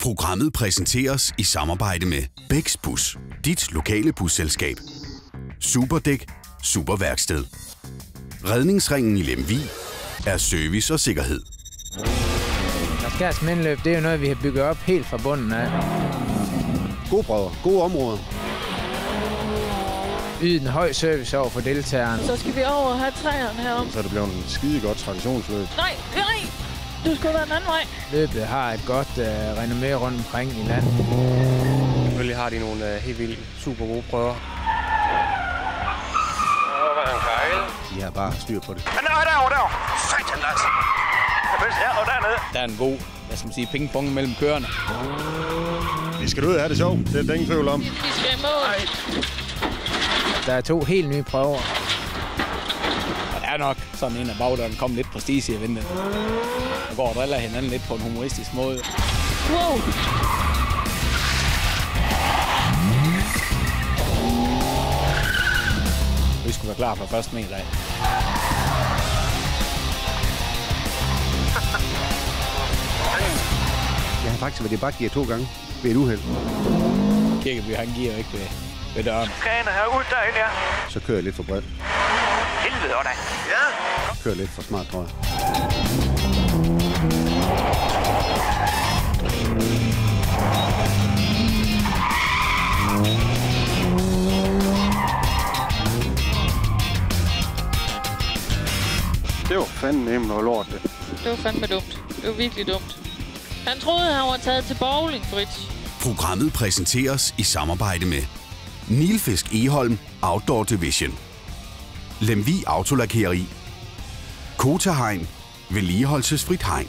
Programmet præsenteres i samarbejde med Bæks Bus, dit lokale busselskab. Superdæk, superværksted. Redningsringen i Lemvig er service og sikkerhed. Skærs Mindeløb, det er jo noget, vi har bygget op helt fra bunden af. Gode prøver, gode områder. Yde en høj service over for deltagerne. Så skal vi over og have træerne herom. Så er det blevet en skide godt traditionsløb. Nej! Du skal være en anden vej. Løbet har et godt renommé rundt omkring i landet. Selvfølgelig har de nogle helt vildt super gode prøver. De har bare styr på det. Derovre! Satan, Lars! Og dernede. Der er en god, pingpong mellem kørerne. Vi skal ud og have det sjovt. Det er der ingen tvivl om. Vi skal i mål. Der er 2 helt nye prøver. Og der er nok sådan en af bagdøren kom lidt prestige i vente. Der går og driller hinanden lidt på en humoristisk måde. Wow! Vi skulle være klar fra første meter af. Jeg har faktisk været i bakgear 2 gange ved et uheld. Kirkeby, han giver ikke ved døren. Skaner her ud derinde, ja. Så kører jeg lidt for bredt. Helvede, da. Ja. Kører lidt for smart, tror jeg. Det var fandme noget lort, det. Det var fandme dumt. Det var virkelig dumt. Han troede, han var taget til bowling, Fritz. Programmet præsenteres i samarbejde med Nilfisk Egholm Outdoor Division, Lemvig Autolakeri, Kota Hegn, vedligeholdelsesfrit hegn.